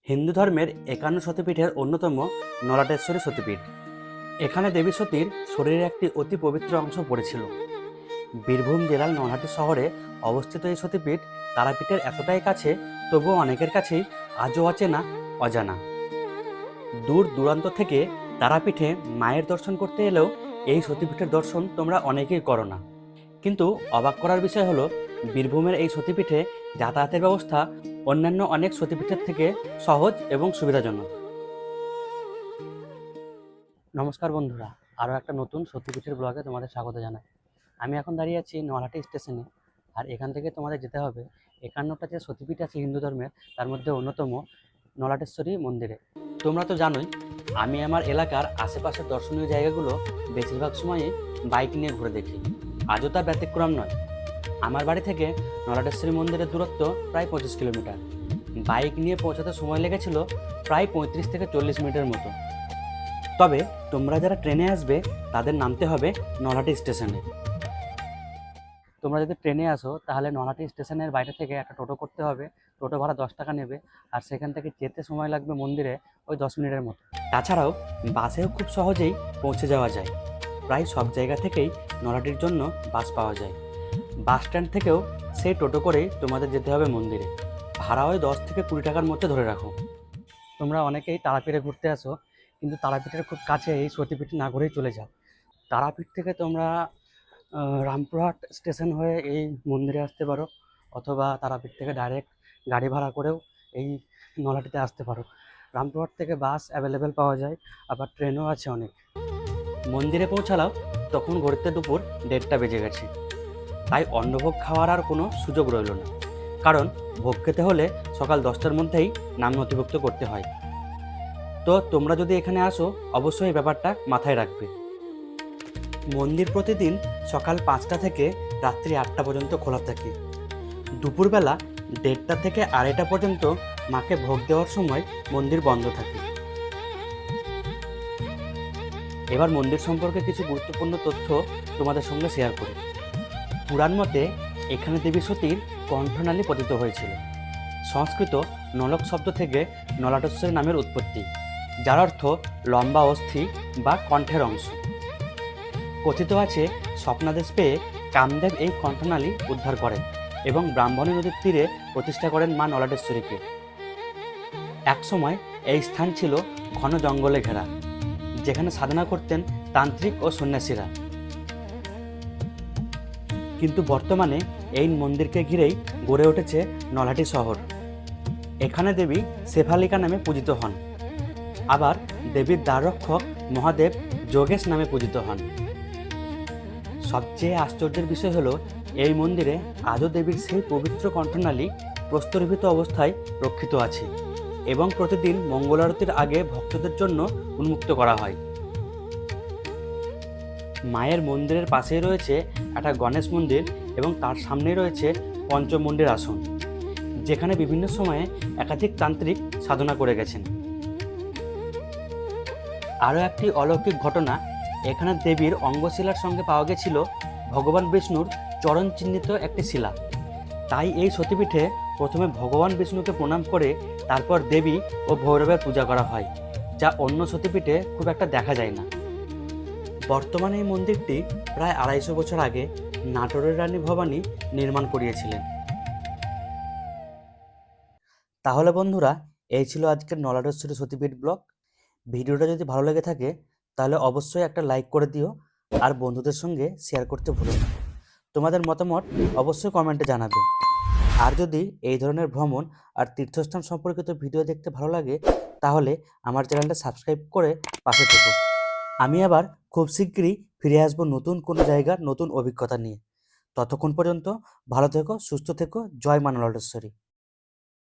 হিন্দু ধর্মের 51 শক্তিপীঠের অন্যতম নলাটেশ্বরী সতীপীঠ। এখানে দেবী সতীর শরীরের একটি অতি পবিত্র অংশ পড়েছিল। বীরভূম জেলার নলহাটি শহরে অবস্থিত এই সতীপীঠ তারাপীঠের এতটাই কাছে, তবুও অনেকের কাছেই আজও অচেনা, অজানা। দূর দূরান্ত থেকে তারাপীঠে মায়ের দর্শন করতে এলেও এই সতীপীঠের দর্শন তোমরা অনেকেই করো না। কিন্তু অবাক করার বিষয় হলো, বীরভূমের এই সতীপীঠে যাতায়াতের ব্যবস্থা অন্যান্য অনেক সতীপীঠের থেকে সহজ এবং সুবিধাজনক। নমস্কার বন্ধুরা, আরও একটা নতুন সতীপীঠের ব্লগে তোমাদের স্বাগত জানাই। আমি এখন দাঁড়িয়ে আছি নলহাটি স্টেশনে, আর এখান থেকে তোমাদের যেতে হবে 51টা যে সতীপীঠ আছে হিন্দু ধর্মের, তার মধ্যে অন্যতম নলাটেশ্বরী মন্দিরে। তোমরা তো জানোই, আমি আমার এলাকার আশেপাশের দর্শনীয় জায়গাগুলো বেশিরভাগ সময়ই বাইক নিয়ে ঘুরে দেখি। আজও তার ব্যতিক্রম নয়। আমার বাড়ি থেকে নলাটেশ্বরী মন্দিরের দূরত্ব প্রায় 25 কিলোমিটার। বাইক নিয়ে পৌঁছাতে সময় লেগেছিল প্রায় 35 থেকে 40 মিনিটের মতো। তবে তোমরা যারা ট্রেনে আসবে তাদের নামতে হবে নলহাটি স্টেশনে। তোমরা যদি ট্রেনে আসো তাহলে নলহাটি স্টেশনের বাইরে থেকে একটা টোটো করতে হবে। টোটো ভাড়া 10 টাকা নেবে, আর সেখান থেকে যেতে সময় লাগবে মন্দিরে ওই 10 মিনিটের মতো। তাছাড়াও বাসেও খুব সহজেই পৌঁছে যাওয়া যায়। প্রায় সব জায়গা থেকেই নলহাটির জন্য বাস পাওয়া যায়। বাস স্ট্যান্ড থেকেও সেই টোটো করেই তোমাদের যেতে হবে মন্দিরে। ভাড়া ওই 10 থেকে 20 টাকার মধ্যে ধরে রাখো। তোমরা অনেকেই তারাপীঠে ঘুরতে আসো, কিন্তু তারাপীঠের খুব কাছে এই সতীপীঠ না ঘুরেই চলে যাও। তারাপীঠ থেকে তোমরা রামপুরহাট স্টেশন হয়ে এই মন্দিরে আসতে পারো, অথবা তারাপীঠ থেকে ডাইরেক্ট গাড়ি ভাড়া করেও এই নলহাটিতে আসতে পারো। রামপুরহাট থেকে বাস অ্যাভেলেবেল পাওয়া যায়, আবার ট্রেনও আছে অনেক। মন্দিরে পৌঁছালাম তখন ঘড়িতে দুপুর 1:30টা বেজে গেছে। তাই অন্নভোগ খাওয়ার আর কোনো সুযোগ রইল না, কারণ ভোগ খেতে হলে সকাল 10টার মধ্যেই নাম নথিভুক্ত করতে হয়। তো তোমরা যদি এখানে আসো অবশ্যই এই ব্যাপারটা মাথায় রাখবে। মন্দির প্রতিদিন সকাল 5টা থেকে রাত্রি 8টা পর্যন্ত খোলা থাকে। দুপুরবেলা 1:30টা থেকে 2:30টা পর্যন্ত মাকে ভোগ দেওয়ার সময় মন্দির বন্ধ থাকে। এবার মন্দির সম্পর্কে কিছু গুরুত্বপূর্ণ তথ্য তোমাদের সঙ্গে শেয়ার করি। পুরাণ মতে এখানে দেবী সতীর কণ্ঠনালী পতিত হয়েছিল। সংস্কৃত নলক শব্দ থেকে নলাটেশ্বরী নামের উৎপত্তি, যার অর্থ লম্বা অস্থি বা কণ্ঠের অংশ। কথিত আছে স্বপ্নাদেশ পেয়ে কামদেব এই কণ্ঠনালী উদ্ধার করেন এবং ব্রাহ্মণী নদীর তীরে প্রতিষ্ঠা করেন মা নলাটেশ্বরীকে। একসময় এই স্থান ছিল ঘন জঙ্গলে ঘেরা, যেখানে সাধনা করতেন তান্ত্রিক ও সন্ন্যাসীরা। কিন্তু বর্তমানে এই মন্দিরকে ঘিরেই গড়ে উঠেছে নলহাটি শহর। এখানে দেবী শেফালিকা নামে পূজিত হন, আবার দেবীর দ্বাররক্ষক মহাদেব যোগেশ নামে পূজিত হন। সবচেয়ে আশ্চর্যের বিষয় হলো, এই মন্দিরে আজও দেবীর সেই পবিত্র কণ্ঠনালী প্রস্তরীভূত অবস্থায় রক্ষিত আছে এবং প্রতিদিন মঙ্গল আরতির আগে ভক্তদের জন্য উন্মুক্ত করা হয়। মায়ের মন্দিরের পাশেই রয়েছে একটা গণেশ মন্দির এবং তার সামনেই রয়েছে পঞ্চমুণ্ডের আসন, যেখানে বিভিন্ন সময়ে একাধিক তান্ত্রিক সাধনা করে গেছেন। আরও একটি অলৌকিক ঘটনা, এখানে দেবীর অঙ্গশিলার সঙ্গে পাওয়া গেছিল ভগবান বিষ্ণুর চরণ চিহ্নিত একটি শিলা। তাই এই সতীপীঠে প্রথমে ভগবান বিষ্ণুকে প্রণাম করে তারপর দেবী ও ভৈরবের পূজা করা হয়, যা অন্য সতীপীঠে খুব একটা দেখা যায় না। বর্তমানে এই মন্দিরটি প্রায় 250 বছর আগে নাটোরের রানী ভবানী নির্মাণ করিয়েছিলেন। তাহলে বন্ধুরা, এই ছিল আজকের নলাটেশ্বরী সতীপীঠ ব্লগ। ভিডিওটা যদি ভালো লেগে থাকে তাহলে অবশ্যই একটা লাইক করে দিও, আর বন্ধুদের সঙ্গে শেয়ার করতে ভুলো না। তোমাদের মতামত অবশ্যই কমেন্টে জানাবে। আর যদি এই ধরনের ভ্রমণ আর তীর্থস্থান সম্পর্কিত ভিডিও দেখতে ভালো লাগে তাহলে আমার চ্যানেলটা সাবস্ক্রাইব করে পাশে থেকো। আমি আবার খুব শীঘ্রই ফিরে আসবো নতুন কোনো জায়গার নতুন অভিজ্ঞতা নিয়ে। ততক্ষণ পর্যন্ত ভালো থেকো, সুস্থ থেকো। জয় মা নলাটেশ্বরী।